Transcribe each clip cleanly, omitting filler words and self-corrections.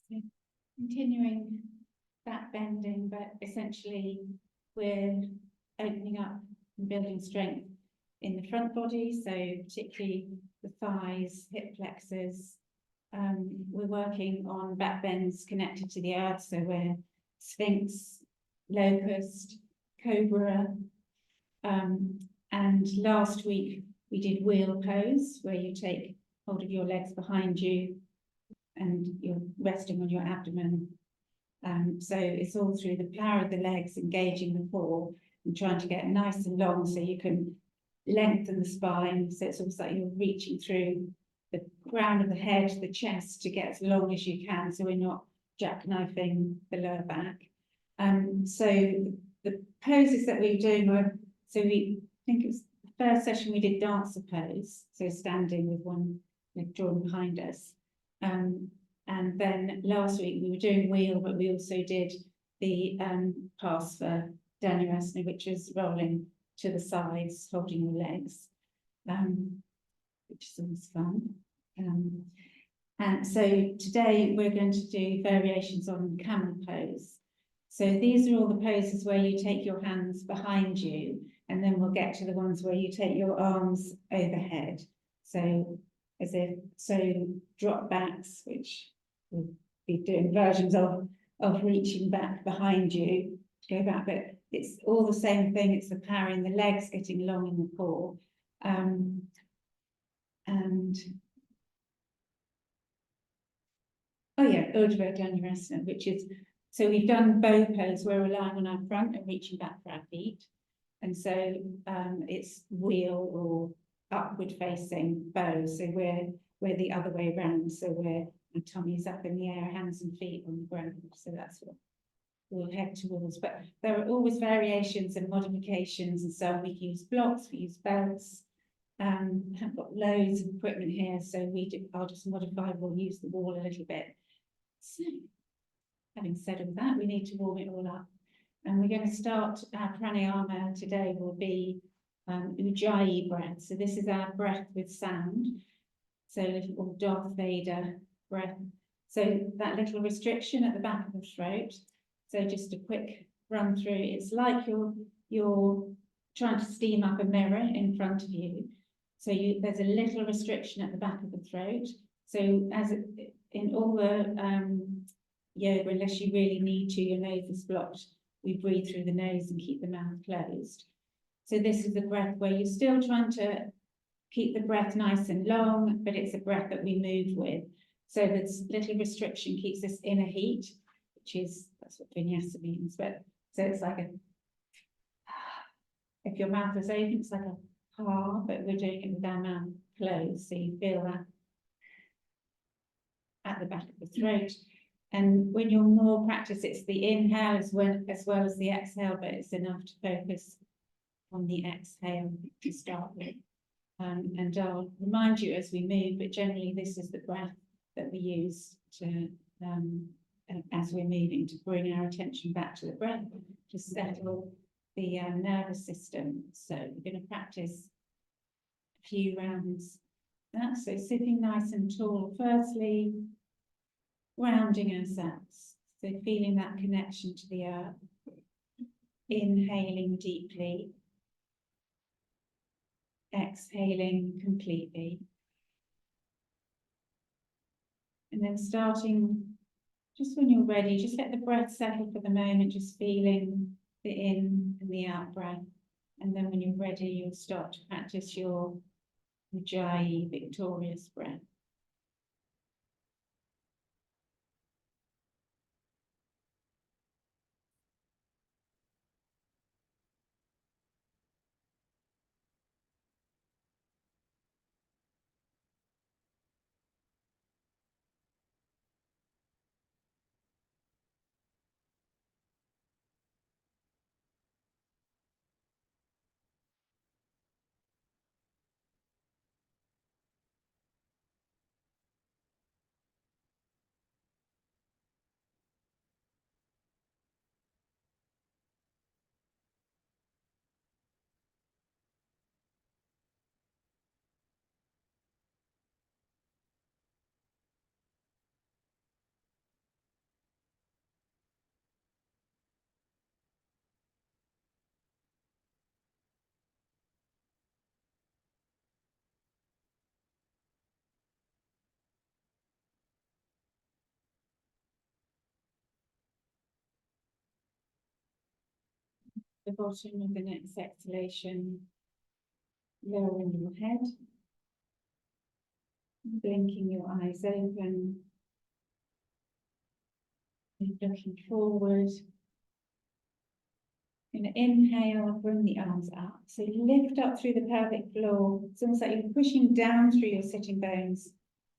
So continuing back bending, but essentially we're opening up and building strength in the front body, so particularly the thighs, hip flexors. We're working on back bends connected to the earth, so we're Sphinx, Locust, Cobra. And last week we did wheel pose, where you take hold of your legs behind you and you're resting on your abdomen. So it's all through the power of the legs engaging the core and trying to get nice and long so you can lengthen the spine. So it's almost like you're reaching through the crown of the head, the chest, to get as long as you can, so we're not jackknifing the lower back. So the poses that we were doing were, so I think it was the first session we did dancer pose, so standing with one leg drawn behind us. And then last week we were doing wheel, but we also did the pass for Dhanurasana, which is rolling to the sides, holding your legs, which is always fun. And so today we're going to do variations on camel pose. So these are all the poses where you take your hands behind you, and then we'll get to the ones where you take your arms overhead. So as if, so drop backs, which we'll be doing versions of reaching back behind you to go back, but it's all the same thing. It's the power in the legs getting long in the core. And oh yeah, Urdhva Dhanurasana, which is, so we've done bow pose, we're relying on our front and reaching back for our feet. And so it's wheel or upward facing bow. So we're the other way around. So our tummy's up in the air, hands and feet on the ground. So that's what we'll head towards. But there are always variations and modifications. And so we use blocks, we use belts. I've got loads of equipment here, so I'll just modify, we'll use the wall a little bit. So, having said all that, we need to warm it all up. And we're going to start our pranayama today will be Ujjayi breath. So this is our breath with sound. So a little Darth Vader breath. So that little restriction at the back of the throat. So just a quick run through. It's like you're trying to steam up a mirror in front of you. So there's a little restriction at the back of the throat. So as in all the yoga, unless you really need to, your nose is blocked, we breathe through the nose and keep the mouth closed. So this is a breath where you're still trying to keep the breath nice and long, but it's a breath that we move with. So this little restriction keeps this inner heat, which is, that's what vinyasa means. But so it's like if your mouth is open, it's like a ha, but we're doing it with our mouth closed. So you feel that at the back of the throat. And when you're more practice, it's the inhale as well as the exhale, but it's enough to focus on the exhale to start with. And I'll remind you as we move, but generally this is the breath that we use to, as we're moving, to bring our attention back to the breath, to settle the nervous system. So we're going to practice a few rounds. So sitting nice and tall, firstly, grounding ourselves. So feeling that connection to the earth, inhaling deeply, exhaling completely. And then starting, just when you're ready, just let the breath settle for the moment, just feeling the in and the out breath. And then when you're ready, you'll start to practice your Ujjayi victorious breath. the bottom of the next exhalation, lowering your head, blinking your eyes open, looking forward. Going to inhale, bring the arms up. So lift up through the pelvic floor. It's almost like you're pushing down through your sitting bones,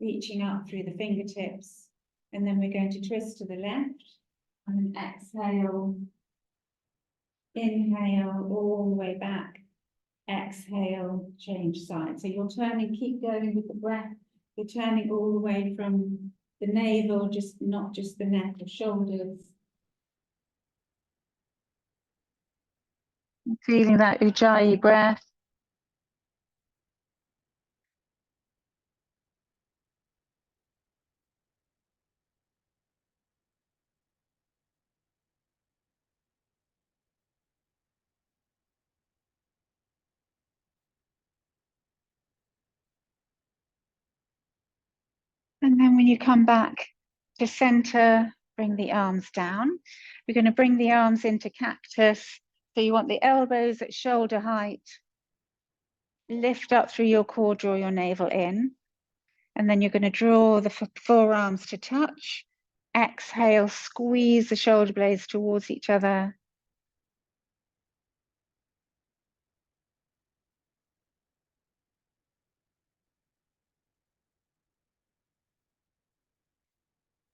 reaching up through the fingertips. And then we're going to twist to the left. And exhale. Inhale all the way back. Exhale, change side. So you're turning, keep going with the breath. You're turning all the way from the navel, just not just the neck or shoulders. Feeling that Ujjayi breath. And then when you come back to center, bring the arms down. We're going to bring the arms into cactus. So you want the elbows at shoulder height. Lift up through your core, draw your navel in. And then you're going to draw the forearms to touch. Exhale, squeeze the shoulder blades towards each other.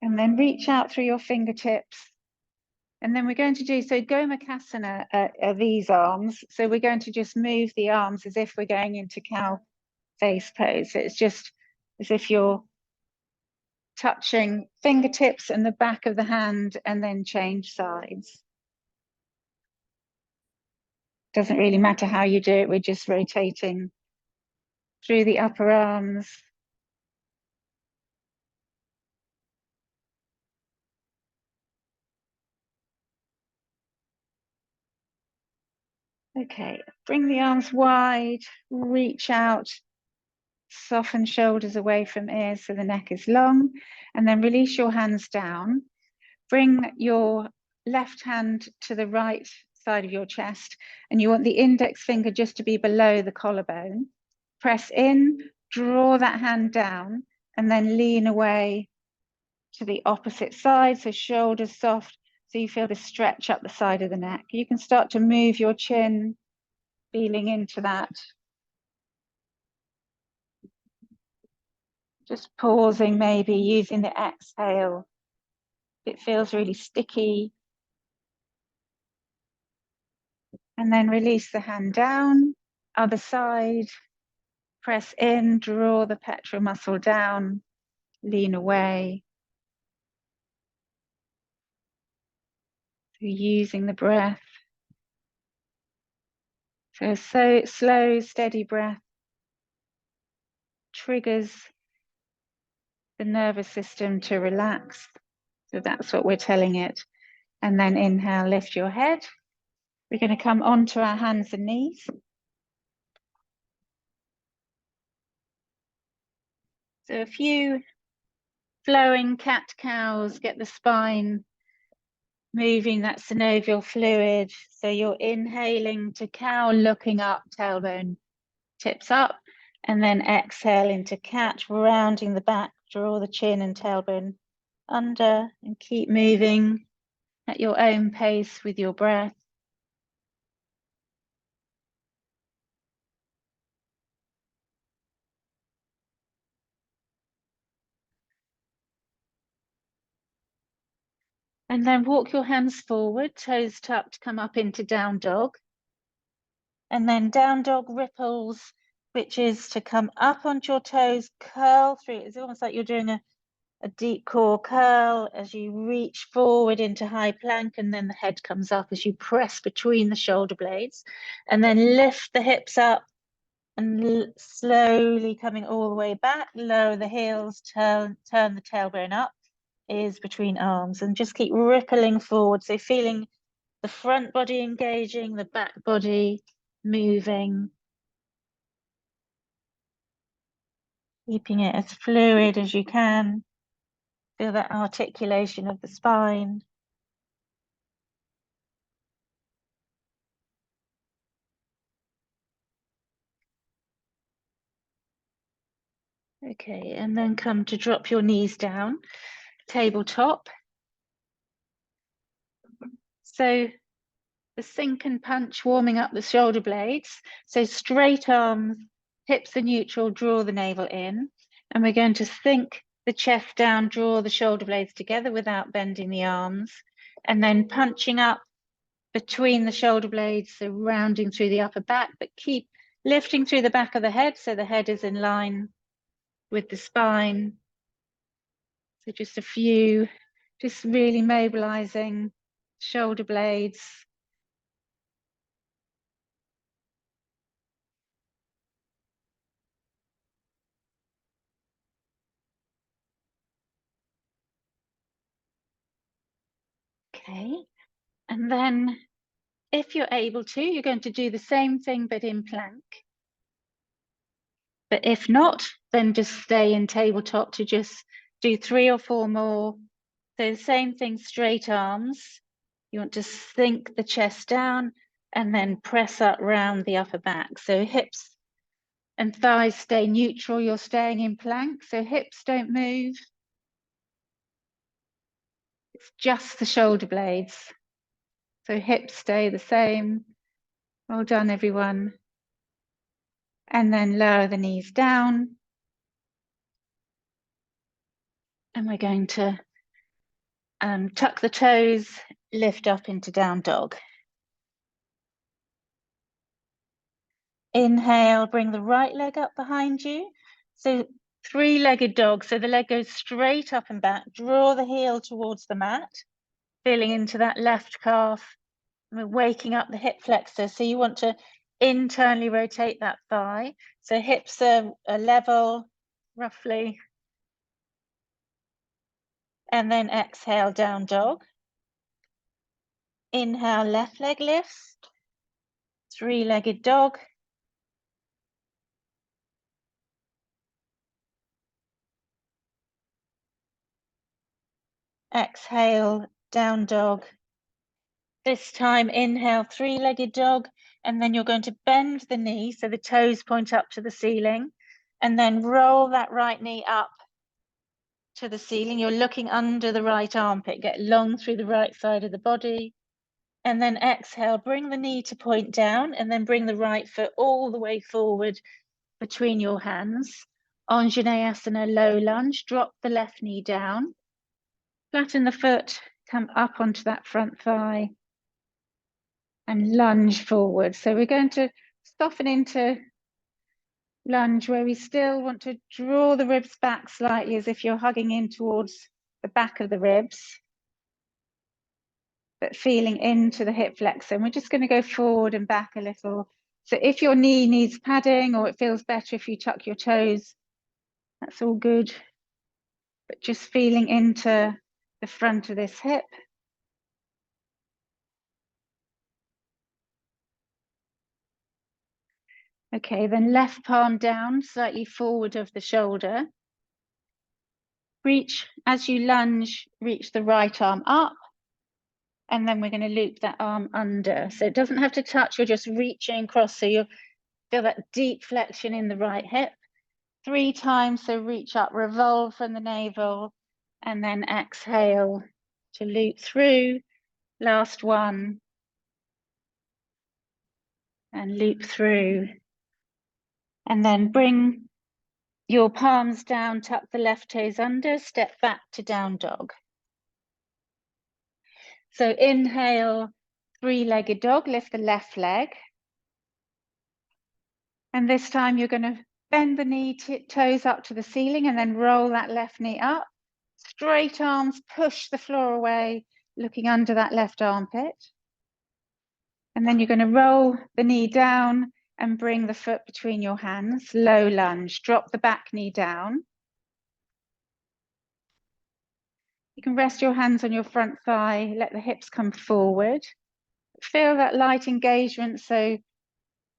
And then reach out through your fingertips. And then we're going to do, so Gomukhasana are these arms. So we're going to just move the arms as if we're going into cow face pose. So it's just as if you're touching fingertips and the back of the hand and then change sides. Doesn't really matter how you do it, we're just rotating through the upper arms. Okay, bring the arms wide, reach out, soften shoulders away from ears so the neck is long, and then release your hands down. Bring your left hand to the right side of your chest, and you want the index finger just to be below the collarbone. Press in, draw that hand down, and then lean away to the opposite side, so shoulders soft, so you feel the stretch up the side of the neck. You can start to move your chin, feeling into that. Just pausing, maybe using the exhale. It feels really sticky. And then release the hand down, other side. Press in, draw the pectoral muscle down, lean away. So using the breath. So slow, steady breath triggers the nervous system to relax. So that's what we're telling it. And then inhale, lift your head. We're going to come onto our hands and knees. So a few flowing cat-cows, get the spine moving, that synovial fluid. So you're inhaling to cow, looking up, tailbone tips up, and then exhale into cat, rounding the back, draw the chin and tailbone under, and keep moving at your own pace with your breath. And then walk your hands forward, toes tucked, come up into down dog. And then down dog ripples, which is to come up onto your toes, curl through. It's almost like you're doing a deep core curl as you reach forward into high plank, and then the head comes up as you press between the shoulder blades. And then lift the hips up and slowly coming all the way back, lower the heels, turn the tailbone up, ears between arms, and just keep rippling forward. So feeling the front body engaging, the back body moving, keeping it as fluid as you can. Feel that articulation of the spine. Okay, and then come to drop your knees down, tabletop. So the sink and punch, warming up the shoulder blades. So straight arms, hips are neutral, draw the navel in. And we're going to sink the chest down, draw the shoulder blades together without bending the arms. And then punching up between the shoulder blades, so rounding through the upper back, but keep lifting through the back of the head so the head is in line with the spine. So just a few, just really mobilizing shoulder blades. Okay, and then if you're able to, you're going to do the same thing but in plank. But if not, then just stay in tabletop to just do 3 or 4 more. So the same thing, straight arms. You want to sink the chest down and then press up round the upper back. So hips and thighs stay neutral. You're staying in plank, so hips don't move. It's just the shoulder blades. So hips stay the same. Well done, everyone. And then lower the knees down. And we're going to tuck the toes, lift up into down dog. Inhale, bring the right leg up behind you. So 3-legged dog. So the leg goes straight up and back. Draw the heel towards the mat, feeling into that left calf. And we're waking up the hip flexor. So you want to internally rotate that thigh. So hips are level, roughly. And then exhale, down dog. Inhale, left leg lifts. 3-legged dog. Exhale, down dog. This time, inhale, 3-legged dog, and then you're going to bend the knee so the toes point up to the ceiling, and then roll that right knee up to the ceiling. You're looking under the right armpit, get long through the right side of the body, and then exhale, bring the knee to point down, and then bring the right foot all the way forward between your hands. Anjaneyasana, low lunge, drop the left knee down, flatten the foot, come up onto that front thigh, and lunge forward. So we're going to soften into lunge where we still want to draw the ribs back slightly as if you're hugging in towards the back of the ribs, but feeling into the hip flexor. And we're just going to go forward and back a little. So if your knee needs padding or it feels better if you tuck your toes, that's all good. But just feeling into the front of this hip. Okay, then left palm down, slightly forward of the shoulder. Reach, as you lunge, reach the right arm up, and then we're going to loop that arm under. So it doesn't have to touch, you're just reaching across, so you'll feel that deep flexion in the right hip. 3 times, so reach up, revolve from the navel, and then exhale to loop through. Last one. And loop through. And then bring your palms down, tuck the left toes under, step back to down dog. So inhale, 3-legged dog, lift the left leg. And this time you're going to bend the knee, toes up to the ceiling, and then roll that left knee up. Straight arms, push the floor away, looking under that left armpit. And then you're going to roll the knee down and bring the foot between your hands, low lunge, drop the back knee down. You can rest your hands on your front thigh, let the hips come forward. Feel that light engagement, so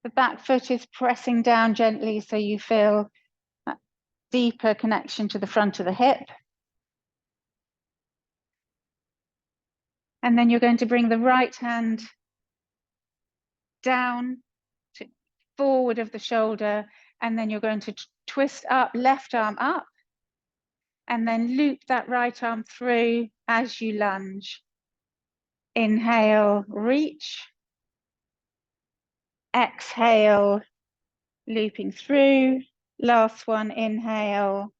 the back foot is pressing down gently, so you feel that deeper connection to the front of the hip. And then you're going to bring the right hand down to forward of the shoulder, and then you're going to twist up, left arm up, and then loop that right arm through as you lunge. Inhale, reach. Exhale, looping through. Last one, inhale.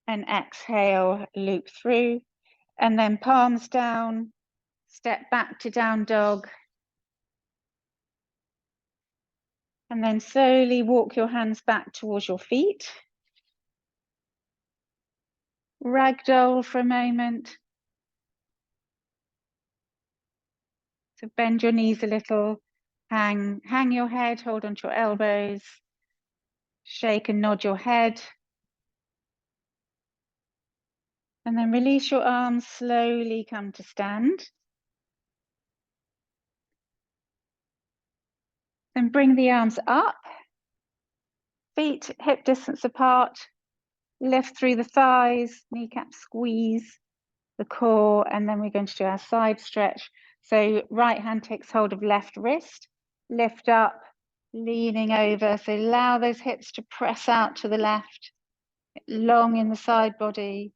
And exhale, loop through. And then palms down, step back to down dog. And then slowly walk your hands back towards your feet. Ragdoll for a moment. So bend your knees a little, hang your head, hold onto your elbows, shake and nod your head. And then release your arms, slowly come to stand. Then bring the arms up, feet hip distance apart, lift through the thighs, kneecap squeeze the core, and then we're going to do our side stretch. So right hand takes hold of left wrist, lift up, leaning over. So allow those hips to press out to the left, long in the side body.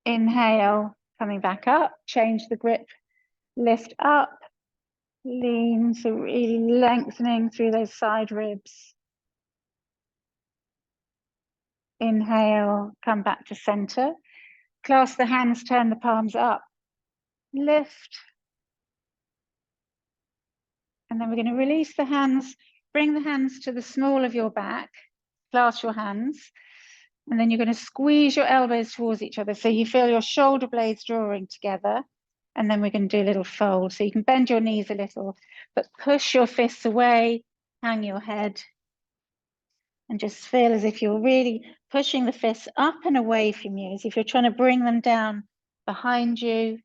Inhale, coming back up, change the grip, lift up, lean, so really lengthening through those side ribs. Inhale, come back to center. Clasp the hands, turn the palms up, lift. And then we're going to release the hands, bring the hands to the small of your back, clasp your hands, and then you're going to squeeze your elbows towards each other so you feel your shoulder blades drawing together. And then we're going to do a little fold. So you can bend your knees a little, but push your fists away, hang your head, and just feel as if you're really pushing the fists up and away from you, as if you're trying to bring them down behind you,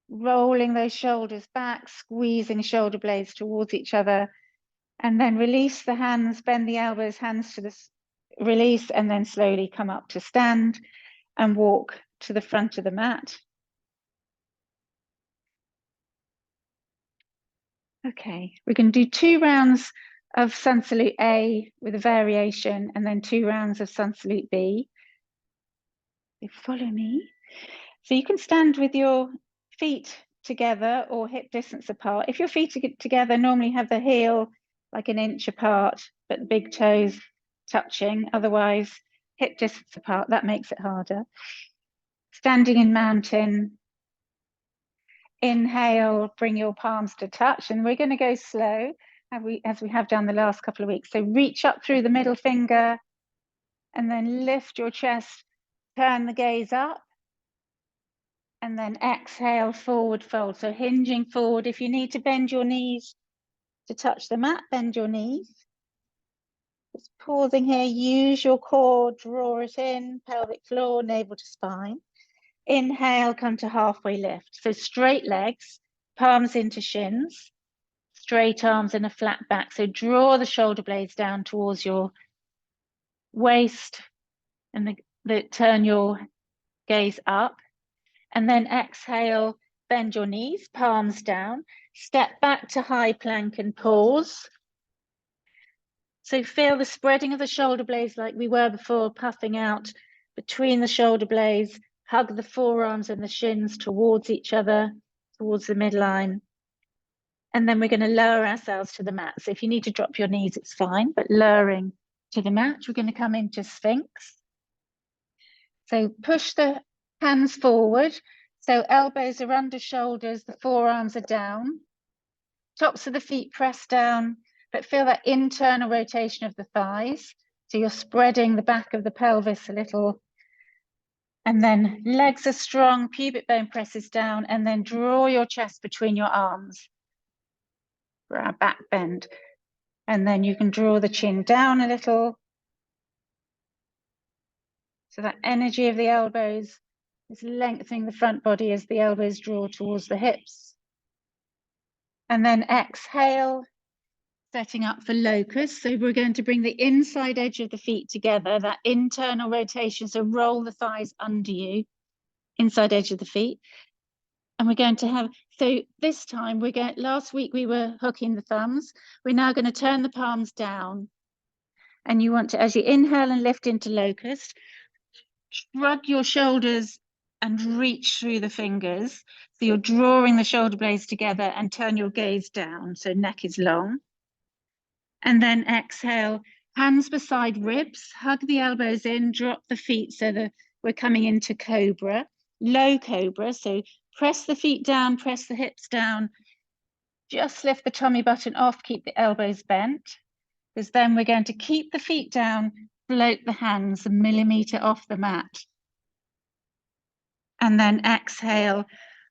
rolling those shoulders back, squeezing shoulder blades towards each other, and then release the hands, bend the elbows, hands to the release, and then slowly come up to stand and walk to the front of the mat. Okay, we can do 2 rounds of sun salute A with a variation, and then 2 rounds of sun salute B. So follow me. So you can stand with your feet together or hip distance apart. If your feet are together, normally have the heel like an inch apart, but the big toes touching. Otherwise, hip distance apart, that makes it harder. Standing in mountain. Inhale, bring your palms to touch, and we're going to go slow as we have done the last couple of weeks. So reach up through the middle finger and then lift your chest, turn the gaze up, and then exhale, forward fold. So hinging forward. If you need to bend your knees to touch the mat, bend your knees. Just pausing here, use your core, draw it in, pelvic floor, navel to spine. Inhale, come to halfway lift. So straight legs, palms into shins, straight arms and a flat back. So draw the shoulder blades down towards your waist and turn your gaze up. And then exhale, bend your knees, palms down, step back to high plank and pause. So feel the spreading of the shoulder blades like we were before, puffing out between the shoulder blades. Hug the forearms and the shins towards each other, towards the midline. And then we're going to lower ourselves to the mat. So if you need to drop your knees, it's fine, but lowering to the mat, we're going to come into Sphinx. So push the hands forward. So elbows are under shoulders, the forearms are down. Tops of the feet press down, but feel that internal rotation of the thighs. So you're spreading the back of the pelvis a little. And then legs are strong, pubic bone presses down, and then draw your chest between your arms for our back bend. And then you can draw the chin down a little. So that energy of the elbows is lengthening the front body as the elbows draw towards the hips. And then exhale, setting up for locust. So we're going to bring the inside edge of the feet together, that internal rotation. So roll the thighs under you, inside edge of the feet. And we're going to have, so this time last week we were hooking the thumbs. We're now going to turn the palms down. And you want to, as you inhale and lift into locust, shrug your shoulders and reach through the fingers. So you're drawing the shoulder blades together and turn your gaze down. So neck is long. And then exhale, hands beside ribs, hug the elbows in, drop the feet so that we're coming into cobra, low cobra. So press the feet down, press the hips down, just lift the tummy button off, keep the elbows bent, because then we're going to keep the feet down, float the hands a millimeter off the mat. And then exhale,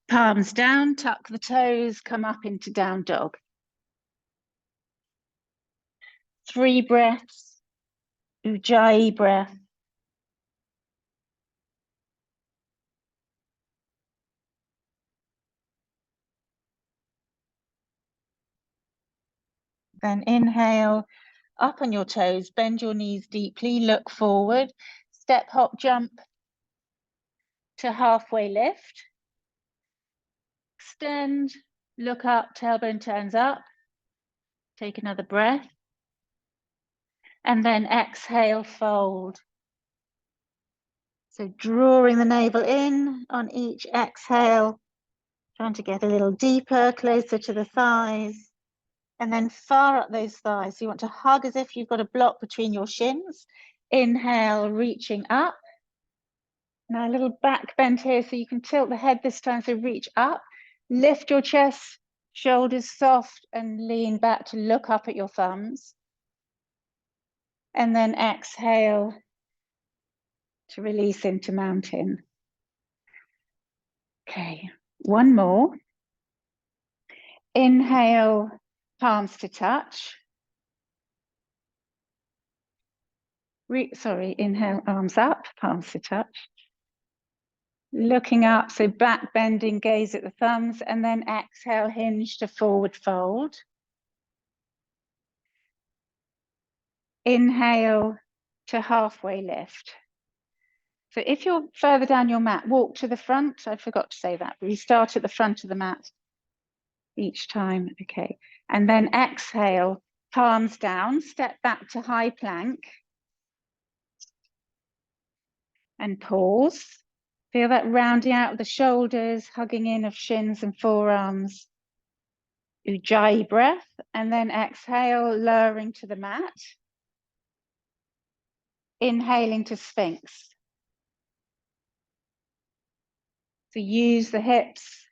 palms down, tuck the toes, come up into down dog. 3 breaths, Ujjayi breath. Then inhale, up on your toes, bend your knees deeply, look forward, step, hop, jump to halfway lift. Extend, look up, tailbone turns up. Take another breath. And then exhale, fold. So drawing the navel in on each exhale, trying to get a little deeper, closer to the thighs. And then far up those thighs. So you want to hug as if you've got a block between your shins. Inhale, reaching up. Now a little back bend here so you can tilt the head this time. So reach up, lift your chest, shoulders soft, and lean back to look up at your thumbs. And then exhale to release into mountain. Okay, one more. Inhale, palms to touch. Inhale, arms up, palms to touch. Looking up, so back bending, gaze at the thumbs, and then exhale, hinge to forward fold. Inhale to halfway lift. So if you're further down your mat, walk to the front. I forgot to say that, but you start at the front of the mat each time. Okay, and then exhale, palms down, step back to high plank. And pause. Feel that rounding out of the shoulders, hugging in of shins and forearms. Ujjayi breath, and then exhale, lowering to the mat. Inhaling to Sphinx. So use the hips,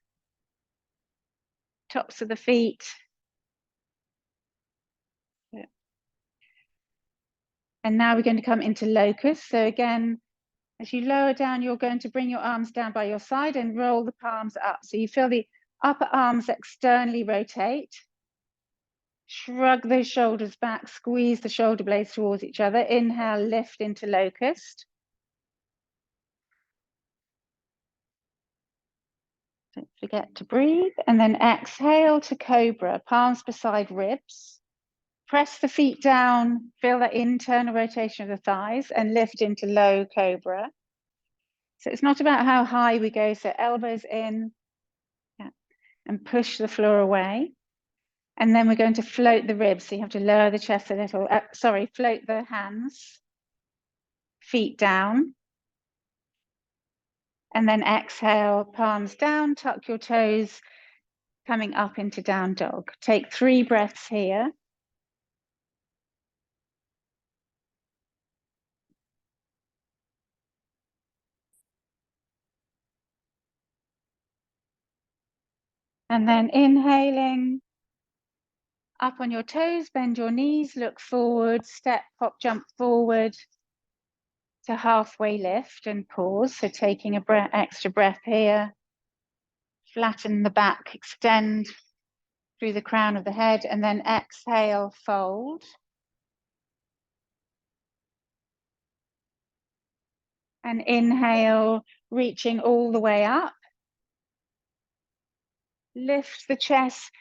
tops of the feet. And now we're going to come into locust. So again, as you lower down, you're going to bring your arms down by your side and roll the palms up. So you feel the upper arms externally rotate. Shrug those shoulders back, squeeze the shoulder blades towards each other. Inhale, lift into locust. Don't forget to breathe. And then exhale to cobra, palms beside ribs. Press the feet down, feel that internal rotation of the thighs, and lift into low cobra. So it's not about how high we go, so elbows in, yeah, and push the floor away. And then we're going to float the ribs, so you have to lower the chest a little. Float the hands, feet down. And then exhale, palms down, tuck your toes, coming up into down dog. Take 3 breaths here. And then inhaling, up on your toes, bend your knees, look forward, step, hop, jump forward to halfway lift and pause. So taking a extra breath here. Flatten the back, extend through the crown of the head, and then exhale, fold. And inhale, reaching all the way up. Lift the chest,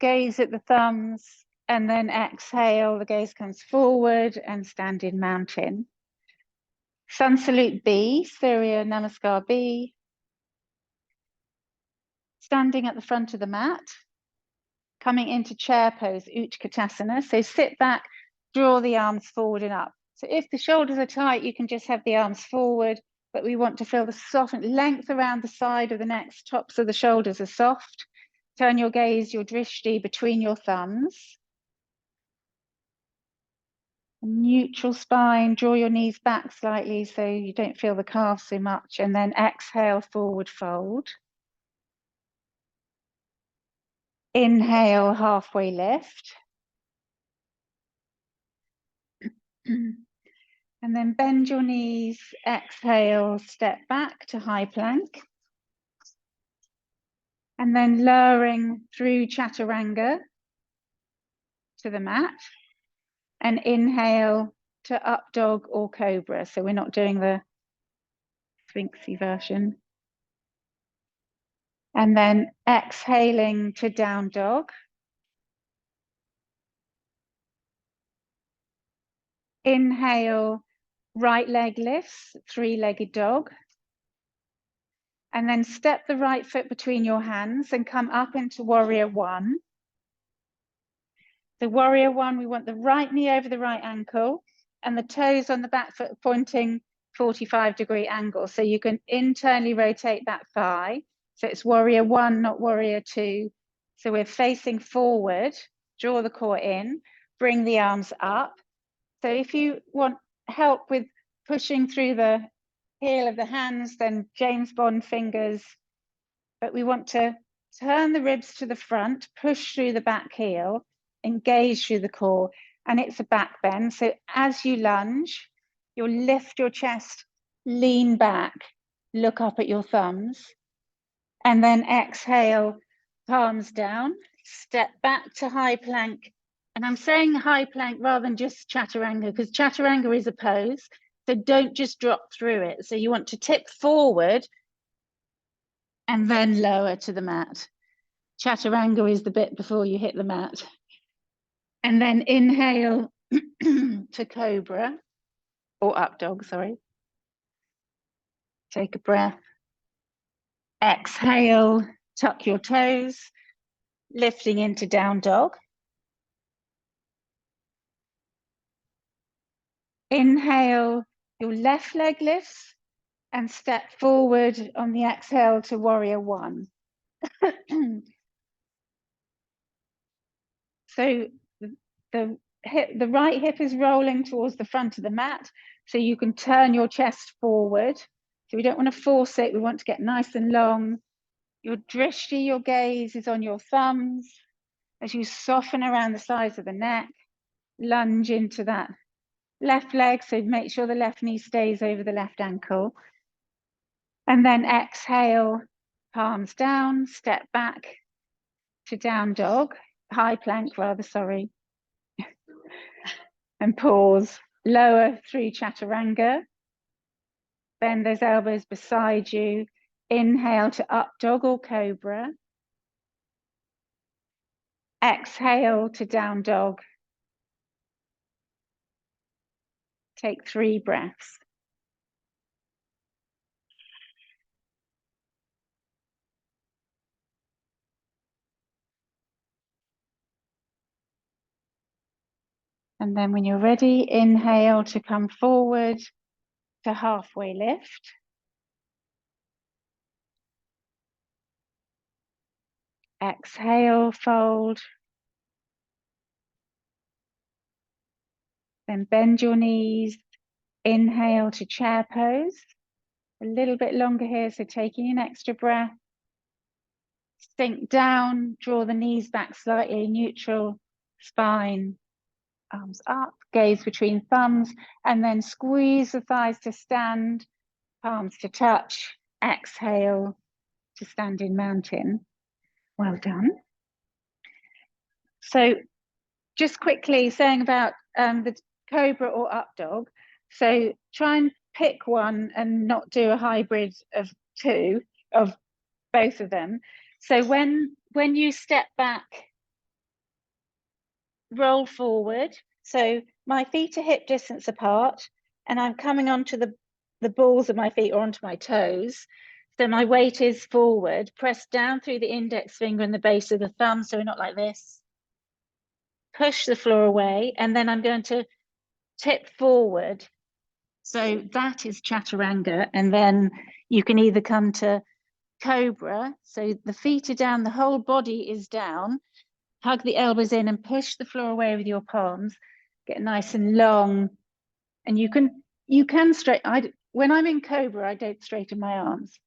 gaze at the thumbs, and then exhale, the gaze comes forward and stand in mountain. Sun Salute B, Surya Namaskar B. standing at the front of the mat, coming into chair pose, Ustrasana. So sit back, draw the arms forward and up. So if the shoulders are tight, you can just have the arms forward, but we want to feel the softened length around the side of the neck, tops of the shoulders are soft. Turn your gaze, your drishti between your thumbs. Neutral spine, draw your knees back slightly so you don't feel the calves so much, and then exhale, forward fold. Inhale, halfway lift. And then bend your knees, exhale, step back to high plank. And then lowering through chaturanga to the mat. And inhale to up dog or cobra. So we're not doing the sphinxy version. And then exhaling to down dog. Inhale, right leg lifts, three-legged dog. And then step the right foot between your hands and come up into warrior one. The warrior one, we want the right knee over the right ankle and the toes on the back foot pointing 45-degree angle. So you can internally rotate that thigh. So it's warrior one, not warrior two. So we're facing forward, draw the core in, bring the arms up. So if you want help with pushing through the heel of the hands, then James Bond fingers. But we want to turn the ribs to the front, push through the back heel, engage through the core, and it's a back bend. So as you lunge, you'll lift your chest, lean back, look up at your thumbs, and then exhale, palms down, step back to high plank. And I'm saying high plank rather than just chaturanga, because chaturanga is a pose, so don't just drop through it. So you want to tip forward and then lower to the mat. Chaturanga is the bit before you hit the mat. And then inhale to cobra, or up dog, sorry. Take a breath. Exhale, tuck your toes, lifting into down dog. Inhale, your left leg lifts and step forward on the exhale to warrior one. So the right hip is rolling towards the front of the mat, so you can turn your chest forward. So we don't want to force it, we want to get nice and long. Your drishti, your gaze is on your thumbs. As you soften around the sides of the neck, lunge into that left leg, so make sure the left knee stays over the left ankle. And then exhale, palms down, step back to down dog, high plank rather, sorry. And pause, lower through chaturanga. Bend those elbows beside you. Inhale to up dog or cobra. Exhale to down dog. Take 3 breaths. And then when you're ready, inhale to come forward to halfway lift. Exhale, fold. Then bend your knees. Inhale to chair pose. A little bit longer here, so taking an extra breath. Sink down, draw the knees back slightly, neutral spine. Arms up, gaze between thumbs, and then squeeze the thighs to stand, palms to touch. Exhale to standing mountain. Well done. So just quickly saying about the cobra or up dog. So try and pick one and not do a hybrid of two, of both of them. So when you step back, roll forward. So my feet are hip distance apart and I'm coming onto the balls of my feet or onto my toes. So my weight is forward, press down through the index finger and the base of the thumb, so we're not like this. Push the floor away, and then I'm going to tip forward. So that is chaturanga, and then you can either come to cobra, so the feet are down, the whole body is down, hug the elbows in and push the floor away with your palms, get nice and long, and you can straighten. When I'm in cobra, I don't straighten my arms,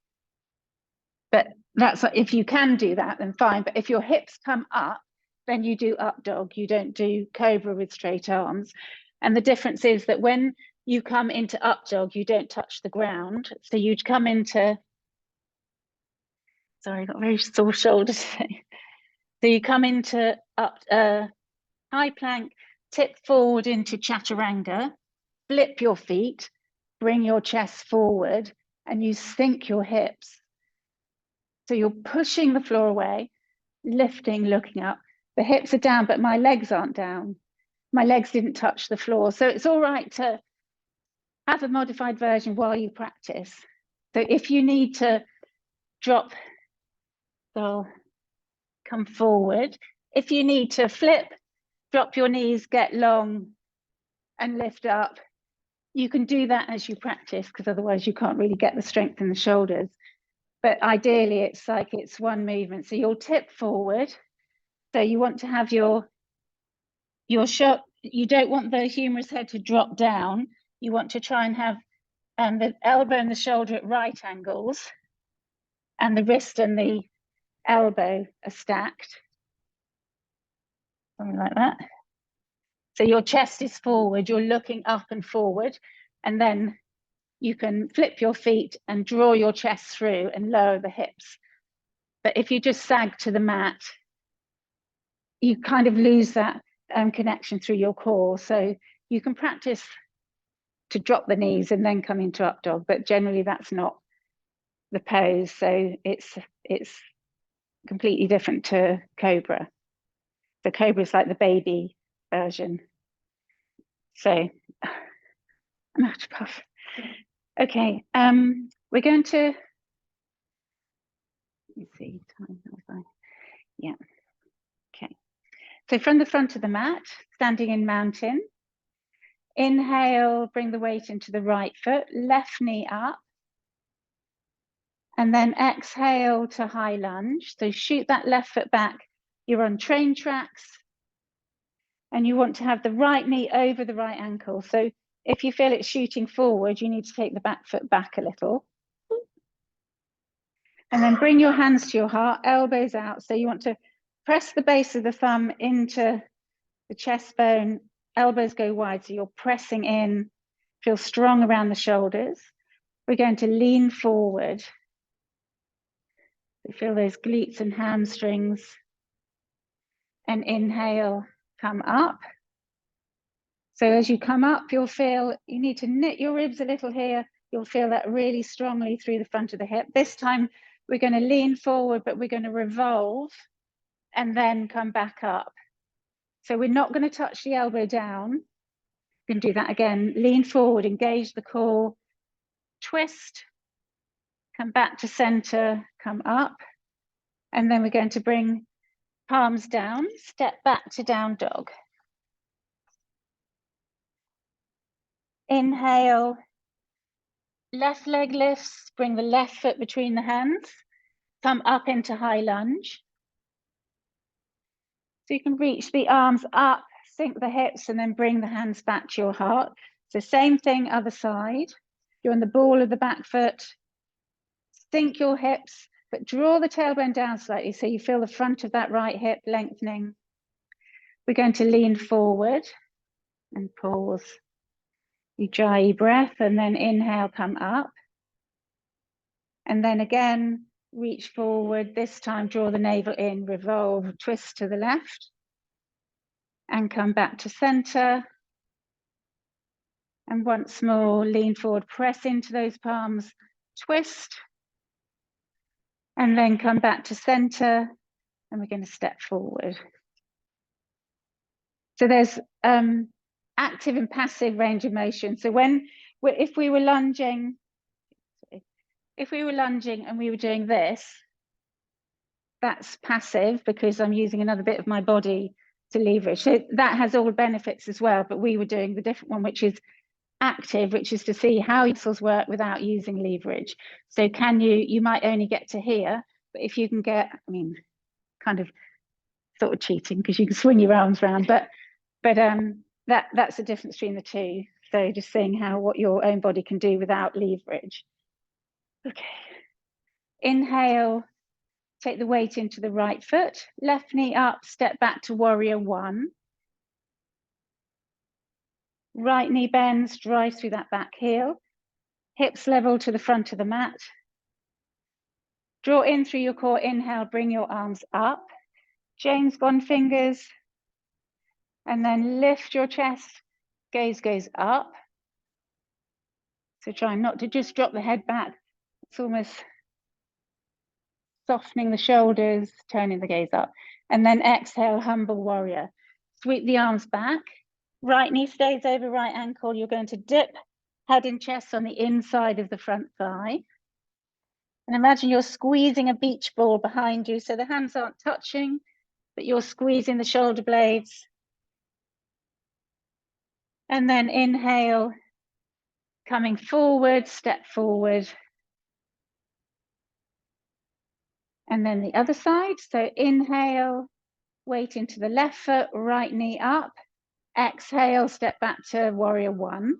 but that's, if you can do that, then fine. But if your hips come up, then you do up dog. You don't do cobra with straight arms. And the difference is that when you come into up dog, you don't touch the ground. So you'd come into, sorry, I've got very sore shoulders today. So you come into up high plank, tip forward into chaturanga, flip your feet, bring your chest forward, and you sink your hips. So you're pushing the floor away, lifting, looking up. The hips are down, but my legs aren't down. My legs didn't touch the floor. So it's all right to have a modified version while you practice. So if you need to drop, so come forward. If you need to flip, drop your knees, get long and lift up. You can do that as you practice, because otherwise you can't really get the strength in the shoulders. But ideally it's like it's one movement. So you'll tip forward. So you want to have your shot, you don't want the humerus head to drop down. You want to try and have the elbow and the shoulder at right angles, and the wrist and the elbow are stacked. Something like that. So your chest is forward, you're looking up and forward, and then you can flip your feet and draw your chest through and lower the hips. But if you just sag to the mat, you kind of lose that connection through your core. So you can practice to drop the knees and then come into up dog, but generally that's not the pose. So it's completely different to cobra. The cobra is like the baby version. So I'm out of puff. Okay, we're going to, let's see, yeah, okay. So from the front of the mat, standing in mountain, inhale, bring the weight into the right foot, left knee up, and then exhale to high lunge. So shoot that left foot back. You're on train tracks, and you want to have the right knee over the right ankle. So if you feel it shooting forward, you need to take the back foot back a little. And then bring your hands to your heart, elbows out. So you want to press the base of the thumb into the chest bone, elbows go wide. So you're pressing in, feel strong around the shoulders. We're going to lean forward. So feel those glutes and hamstrings. And inhale, come up. So as you come up, you'll feel, you need to knit your ribs a little here. You'll feel that really strongly through the front of the hip. This time we're going to lean forward, but we're going to revolve and then come back up. So we're not going to touch the elbow down. You can do that again. Lean forward, engage the core, twist, come back to center, come up. And then we're going to bring palms down, step back to down dog. Inhale, left leg lifts, bring the left foot between the hands, come up into high lunge. So you can reach the arms up, sink the hips, and then bring the hands back to your heart. So same thing, other side. You're on the ball of the back foot, sink your hips, but draw the tailbone down slightly so you feel the front of that right hip lengthening. We're going to lean forward and pause. You dry your breath and then inhale, come up. And then again, reach forward. This time, draw the navel in, revolve, twist to the left. And come back to center. And once more, lean forward, press into those palms, twist. And then come back to center. And we're going to step forward. So there's active and passive range of motion. So if we were lunging, if we were lunging and we were doing this, that's passive because I'm using another bit of my body to leverage. So that has all benefits as well, but we were doing the different one, which is active, which is to see how your muscles work without using leverage. So you might only get to here, but if you can get, I mean, kind of sort of cheating because you can swing your arms around, but that's the difference between the two. So just seeing what your own body can do without leverage. Okay. Inhale, take the weight into the right foot, left knee up, step back to warrior one. Right knee bends, drive through that back heel. Hips level to the front of the mat. Draw in through your core, inhale, bring your arms up. James Bond fingers. And then lift your chest, gaze goes up. So try not to just drop the head back. It's almost softening the shoulders, turning the gaze up. And then exhale, humble warrior. Sweep the arms back. Right knee stays over right ankle. You're going to dip head and chest on the inside of the front thigh. And imagine you're squeezing a beach ball behind you. So the hands aren't touching, but you're squeezing the shoulder blades. And then inhale, coming forward, step forward. And then the other side. So inhale, weight into the left foot, right knee up. Exhale, step back to warrior one.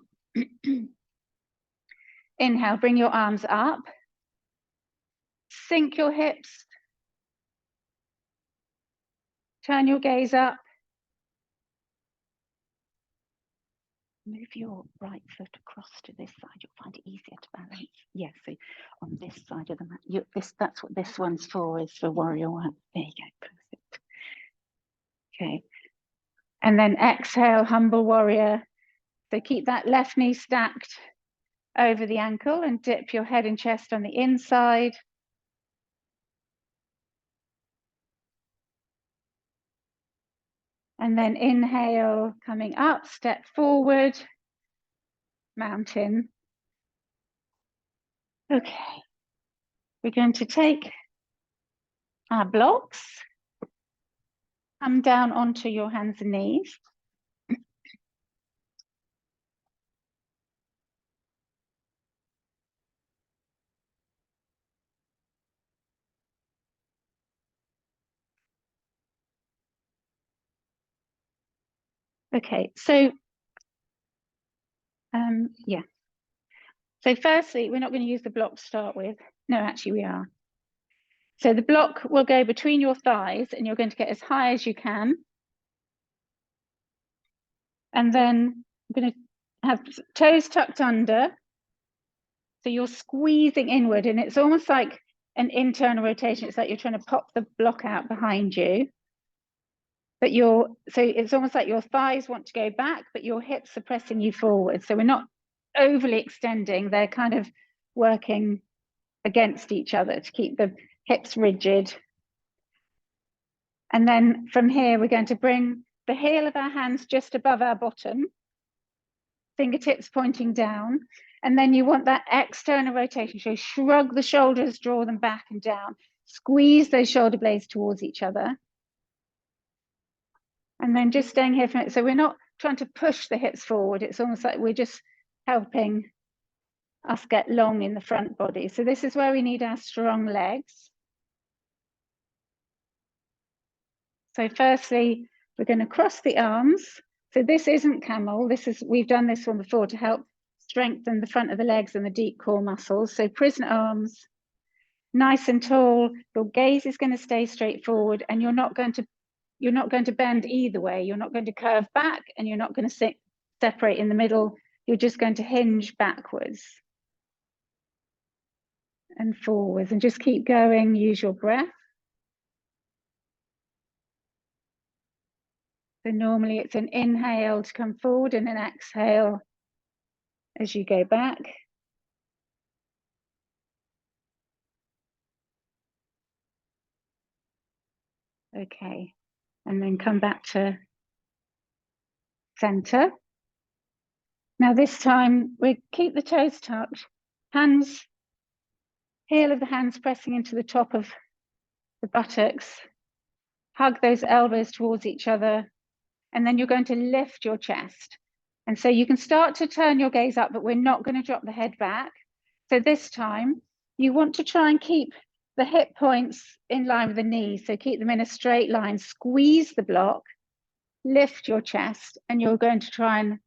Inhale, bring your arms up. Sink your hips. Turn your gaze up. Move your right foot across to this side. You'll find it easier to balance. Yes, so on this side of the mat. That's what this one's for, is for warrior one. There you go, perfect. Okay. And then exhale, humble warrior. So keep that left knee stacked over the ankle and dip your head and chest on the inside. And then inhale, coming up, step forward, mountain. Okay, we're going to take our blocks, come down onto your hands and knees. Okay, so, yeah. So firstly, we're not going to use the block to start with. No, actually we are. So the block will go between your thighs and you're going to get as high as you can. And then I'm going to have toes tucked under. So you're squeezing inward and it's almost like an internal rotation. It's like you're trying to pop the block out behind you. But so it's almost like your thighs want to go back, but your hips are pressing you forward. So we're not overly extending. They're kind of working against each other to keep the hips rigid. And then from here, we're going to bring the heel of our hands just above our bottom, fingertips pointing down. And then you want that external rotation. So shrug the shoulders, draw them back and down. Squeeze those shoulder blades towards each other. And then just staying here for a minute. So we're not trying to push the hips forward. It's almost like we're just helping us get long in the front body. So this is where we need our strong legs. So firstly, we're going to cross the arms. So this isn't camel. We've done this one before to help strengthen the front of the legs and the deep core muscles. So prison arms, nice and tall. Your gaze is going to stay straight forward and you're not going to bend either way. You're not going to curve back and you're not going to separate in the middle. You're just going to hinge backwards and forwards and just keep going. Use your breath. So normally it's an inhale to come forward and an exhale as you go back. Okay, and then come back to center. Now this time we keep the toes tucked, hands heel of the hands pressing into the top of the buttocks. Hug those elbows towards each other. And then you're going to lift your chest. And so you can start to turn your gaze up, but we're not going to drop the head back. So this time you want to try and keep the hip points in line with the knees. So keep them in a straight line, squeeze the block, lift your chest, and you're going to try and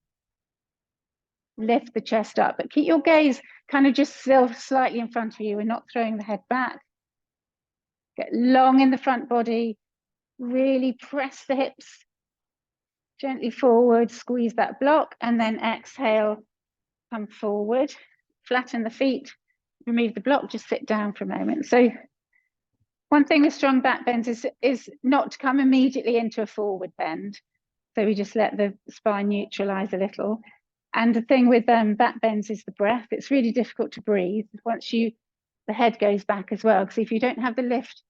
lift the chest up, but keep your gaze kind of just still slightly in front of you. We're not throwing the head back. Get long in the front body, really press the hips gently forward, squeeze that block, and then exhale, come forward, flatten the feet, remove the block, just sit down for a moment. So one thing with strong back bends is not to come immediately into a forward bend. So we just let the spine neutralize a little. And the thing with back bends is the breath. It's really difficult to breathe once the head goes back as well, because if you don't have the lift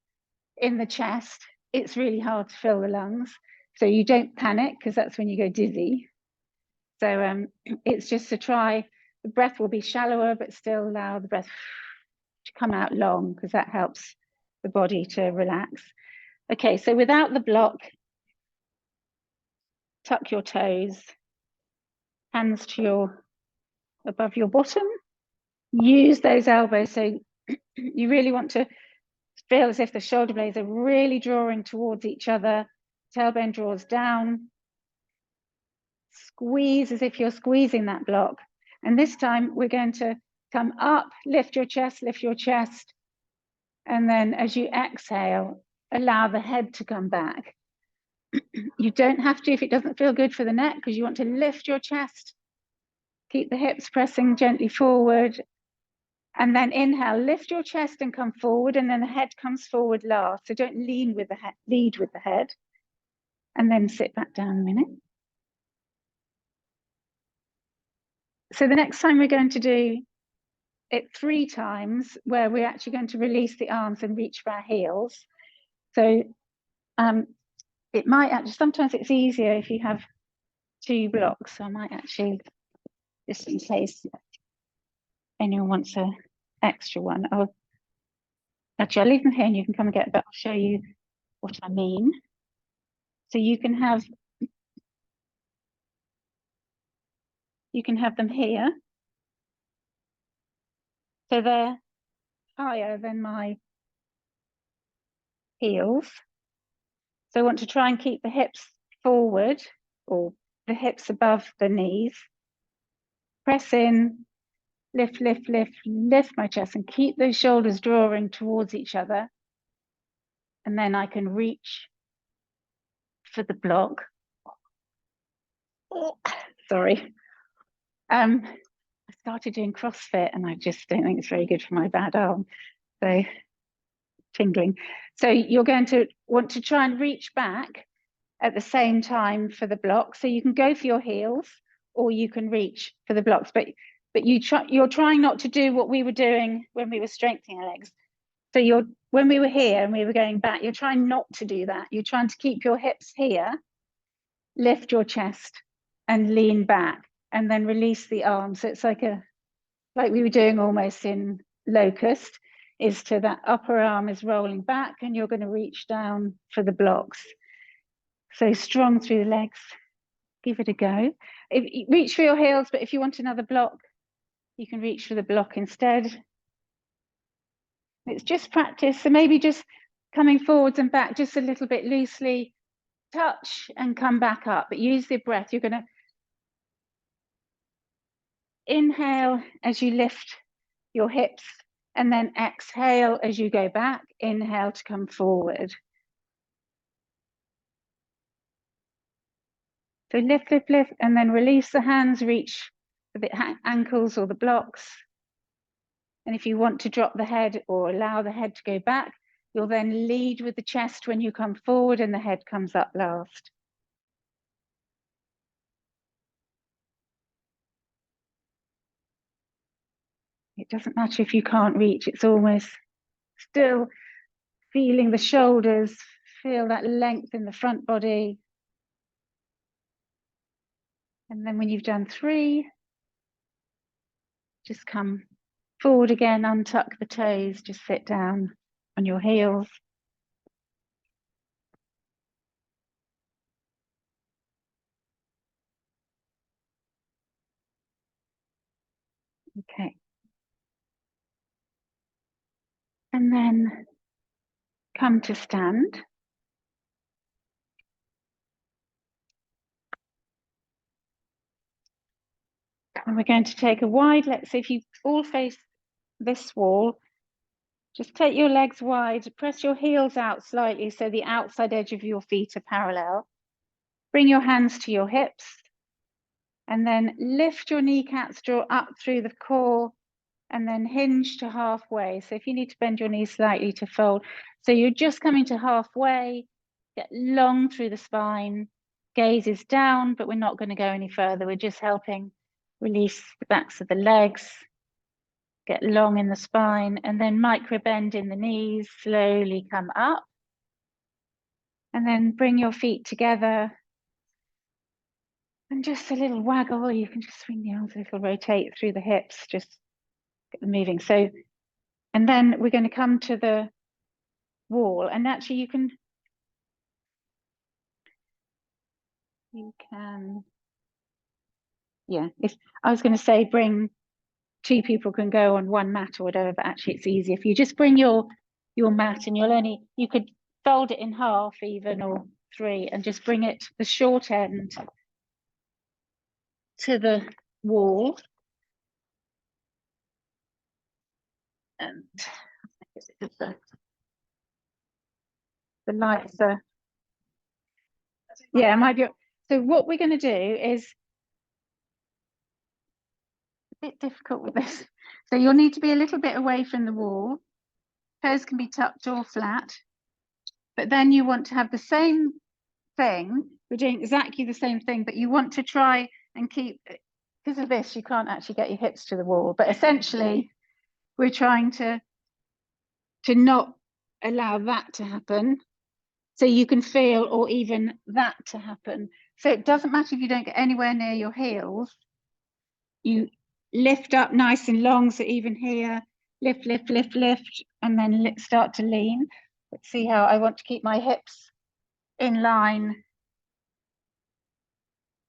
in the chest, it's really hard to fill the lungs. So you don't panic, because that's when you go dizzy. So it's just to try, the breath will be shallower, but still allow the breath to come out long, because that helps the body to relax. Okay, so without the block, tuck your toes, hands to above your bottom. Use those elbows. So you really want to feel as if the shoulder blades are really drawing towards each other. Tailbone draws down. Squeeze as if you're squeezing that block. And this time we're going to come up, lift your chest, and then as you exhale, allow the head to come back. You don't have to if it doesn't feel good for the neck, because you want to lift your chest. Keep the hips pressing gently forward. And then inhale, lift your chest and come forward, and then the head comes forward last. So don't lean with the head, lead with the head. And then sit back down a minute. So the next time we're going to do it 3 times, where we're actually going to release the arms and reach for our heels. So it might actually, sometimes it's easier if you have 2 blocks. So I might actually, just in case anyone wants an extra one, I'll leave them here and you can come and get it, but I'll show you what I mean. So you can have them here. So they're higher than my heels. So I want to try and keep the hips forward, or the hips above the knees. Press in, lift, lift, lift, lift my chest, and keep those shoulders drawing towards each other. And then I can reach for the block. Oh, sorry. I started doing CrossFit and I just don't think it's very good for my bad arm. So tingling. So you're going to want to try and reach back at the same time for the block. So you can go for your heels or you can reach for the blocks, but you're trying not to do what we were doing when we were strengthening our legs. So when we were here and we were going back, you're trying not to do that. You're trying to keep your hips here, lift your chest and lean back, and then release the arms. So it's like we were doing almost in locust, is to that upper arm is rolling back and you're going to reach down for the blocks. So strong through the legs, give it a go. Reach for your heels, but if you want another block, you can reach for the block instead. It's just practice. So maybe just coming forwards and back just a little bit loosely, touch and come back up, but use the breath. You're going to inhale as you lift your hips, and then exhale as you go back. Inhale to come forward. So lift, lift, lift, and then release the hands, reach for the ankles or the blocks. And if you want to drop the head or allow the head to go back, you'll then lead with the chest when you come forward and the head comes up last. It doesn't matter if you can't reach, it's almost still feeling the shoulders, feel that length in the front body. And then when you've done 3, just come Forward again, untuck the toes, just sit down on your heels. Okay. And then come to stand. And we're going to take a wide, let's say if you all face this wall, just take your legs wide, press your heels out slightly so the outside edge of your feet are parallel. Bring your hands to your hips and then lift your kneecaps, draw up through the core and then hinge to halfway. So if you need to bend your knees slightly to fold. So you're just coming to halfway, get long through the spine, gaze is down, but we're not going to go any further. We're just helping release the backs of the legs, get long in the spine, and then micro bend in the knees, slowly come up. And then bring your feet together. And just a little waggle, or you can just swing the arms a little, rotate through the hips, just get them moving. So, and then we're going to come to the wall, and actually you can, yeah, if I was going to say bring two people can go on one mat or whatever, but actually it's easy if you just bring your mat, and you could fold it in half even, or three, and just bring it the short end to the wall. And the lights are, yeah, it might be. So what we're going to do is a bit difficult with this. So you'll need to be a little bit away from the wall. Toes can be tucked or flat, but then you want to have the same thing. We're doing exactly the same thing, but you want to try and keep, because of this, you can't actually get your hips to the wall, but essentially we're trying to not allow that to happen. So you can feel, or even that to happen. So it doesn't matter if you don't get anywhere near your heels, you lift up nice and long. So even here, lift, lift, lift, lift, and then start to lean. Let's see how I want to keep my hips in line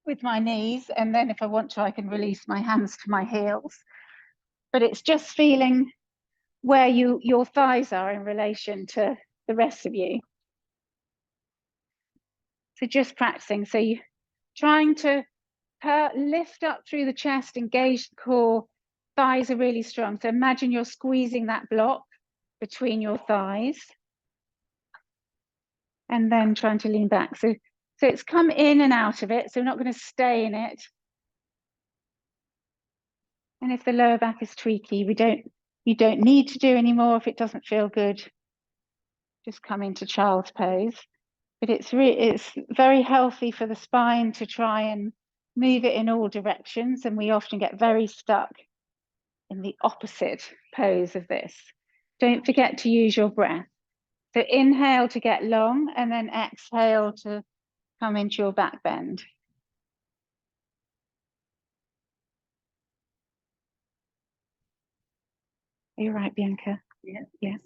with my knees. And then if I want to, I can release my hands to my heels. But it's just feeling where your thighs are in relation to the rest of you. So just practicing. So you trying to lift up through the chest, engage the core, thighs are really strong. So imagine you're squeezing that block between your thighs and then trying to lean back. So it's come in and out of it. So we're not going to stay in it. And if the lower back is tweaky, you don't need to do any more if it doesn't feel good. Just come into child's pose. But it's very healthy for the spine to try and move it in all directions. And we often get very stuck in the opposite pose of this. Don't forget to use your breath. So inhale to get long, and then exhale to come into your back bend. Are you right, Bianca? Yeah. Yes.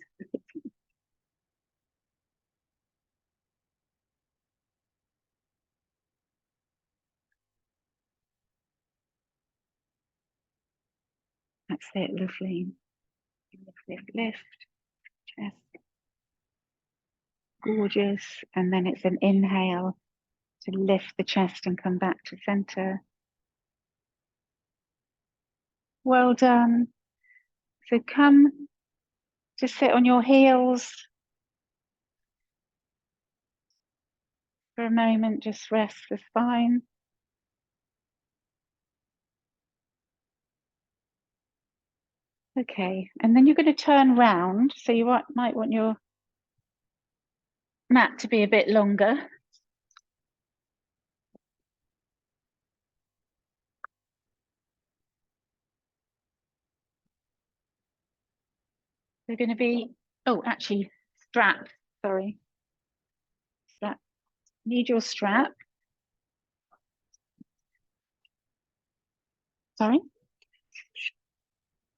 That's it, lovely. Lift, lift, lift, chest. Gorgeous. And then it's an inhale to lift the chest and come back to center. Well done. So come to sit on your heels for a moment, just rest the spine. Okay, and then you're going to turn round. So you might want your mat to be a bit longer. They're going to be, oh, actually, strap, sorry. Strap. Need your strap. Sorry.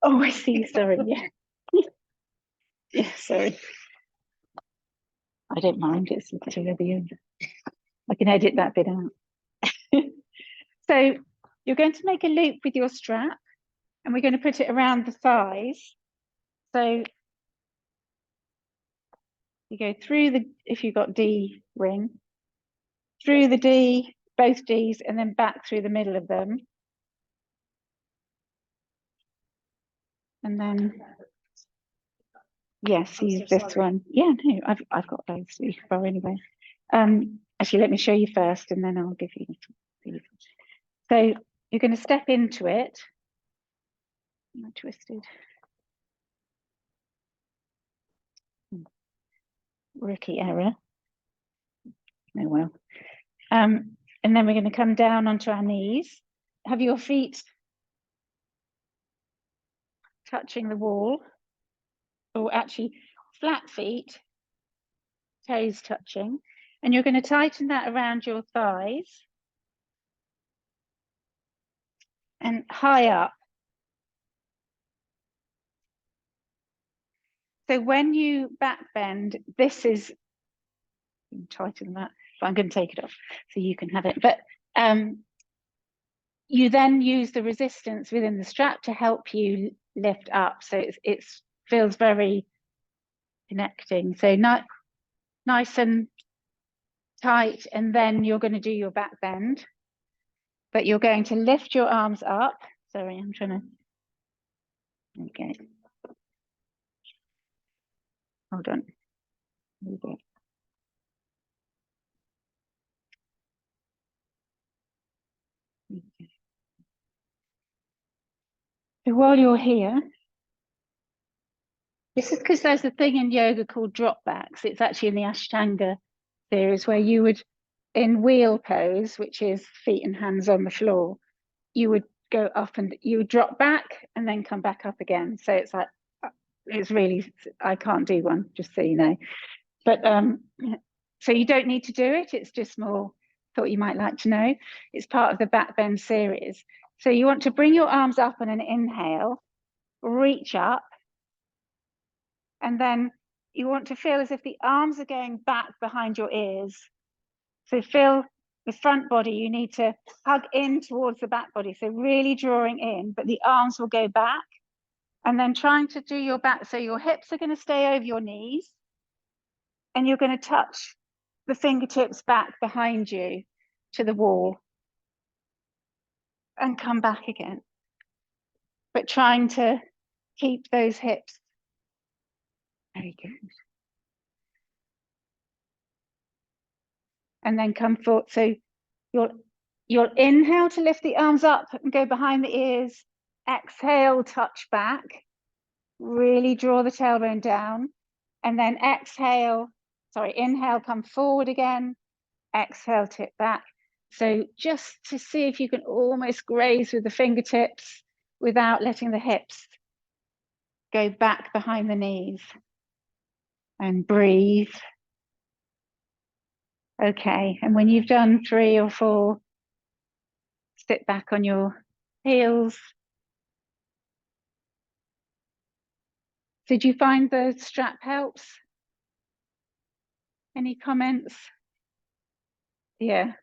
Oh, I see. Sorry. Yeah. Yeah, sorry. I don't mind. It's to the end. I can edit that bit out. So you're going to make a loop with your strap and we're going to put it around the thighs. So you go through the, if you've got D ring, through the D, both Ds, and then back through the middle of them. And then, yes, use this one. Yeah, no, I've got those really far anyway. Actually, let me show you first, and then I'll give you. So you're going to step into it. Am I twisted? Rookie error. Oh well. And then we're going to come down onto our knees. Have your feet touching the wall, or actually flat feet, toes touching. And you're going to tighten that around your thighs and high up. So when you back bend, this is, tighten that, but I'm going to take it off so you can have it. But you then use the resistance within the strap to help you lift up. So it feels very connecting. So nice and tight, and then you're going to do your back bend. But you're going to lift your arms up. Sorry, I'm trying to, okay. Hold on. There we go. So while you're here, this is because there's a thing in yoga called drop backs. It's actually in the Ashtanga series where you would, in wheel pose, which is feet and hands on the floor, you would go up and you would drop back and then come back up again. So it's like, it's really, I can't do one, just so you know. But so you don't need to do it. It's just more, thought you might like to know. It's part of the Backbend series. So you want to bring your arms up on an inhale, reach up, and then you want to feel as if the arms are going back behind your ears. So feel the front body, you need to hug in towards the back body. So really drawing in, but the arms will go back. And then trying to do your back. So your hips are going to stay over your knees. And you're going to touch the fingertips back behind you to the wall. And come back again. But trying to keep those hips. Very good. And then come forward. So you'll inhale to lift the arms up and go behind the ears. Exhale, touch back. Really draw the tailbone down. And then inhale, come forward again. Exhale, tip back. So just to see if you can almost graze with the fingertips without letting the hips go back behind the knees. And breathe. Okay, and when you've done 3 or 4, sit back on your heels. Did you find the strap helps? Any comments? Yeah.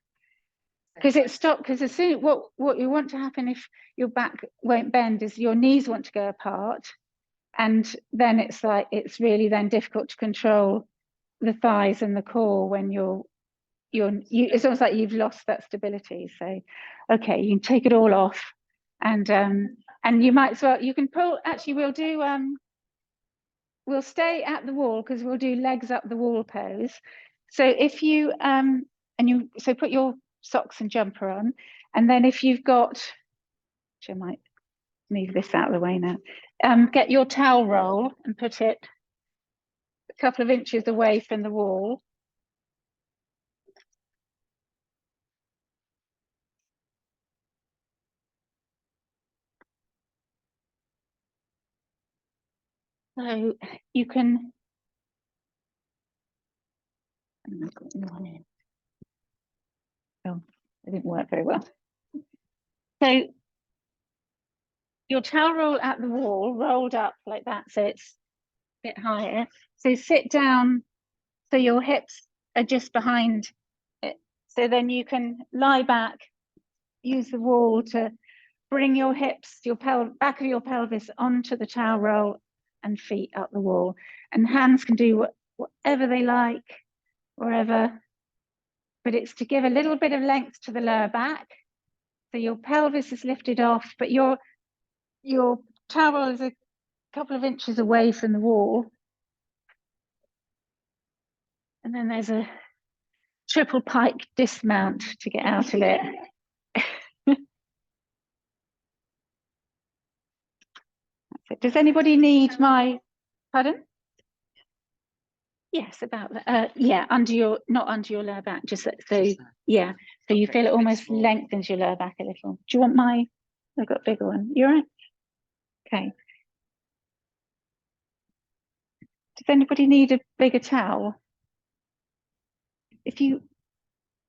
Because it stopped, because as soon, what you want to happen if your back won't bend is your knees want to go apart. And then it's like, it's really then difficult to control the thighs and the core when it's almost like you've lost that stability. So, okay, you can take it all off, and you might as well, you can pull, actually we'll stay at the wall because we'll do legs up the wall pose. So if you, so put your socks and jumper on, and then if you've got, which I might move this out of the way now, get your towel roll and put it a couple of inches away from the wall. So you can, oh, it didn't work very well. So your towel roll at the wall, rolled up like that, so it's a bit higher. So sit down so your hips are just behind it. So then you can lie back, use the wall to bring your hips, your back of your pelvis onto the towel roll and feet up the wall. And hands can do whatever they like, wherever. But it's to give a little bit of length to the lower back. So your pelvis is lifted off, but your towel roll is a couple of inches away from the wall. And then there's a triple pike dismount to get out of it. Does anybody need my, pardon? Yes, about that. Yeah, not under your lower back, just so, yeah. So you feel it almost lengthens your lower back a little. Do you want my, I've got a bigger one. You all right? Okay. Does anybody need a bigger towel?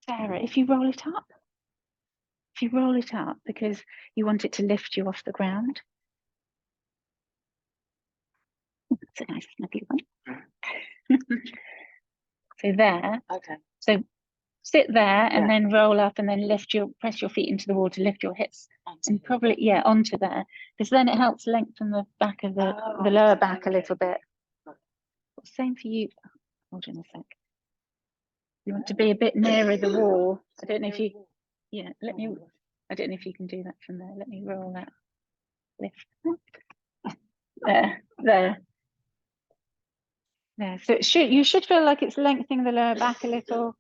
Sarah, if you roll it up, because you want it to lift you off the ground. That's a nice snuggly one. So there. Okay. So sit there and then roll up and then press your feet into the wall to lift your hips and probably, onto there, because then it helps lengthen the back of the lower back a little bit. Same for you. Hold on a sec. You want to be a bit nearer the wall. I don't know if you, I don't know if you can do that from there. Let me roll that. Lift. There. So you should feel like it's lengthening the lower back a little.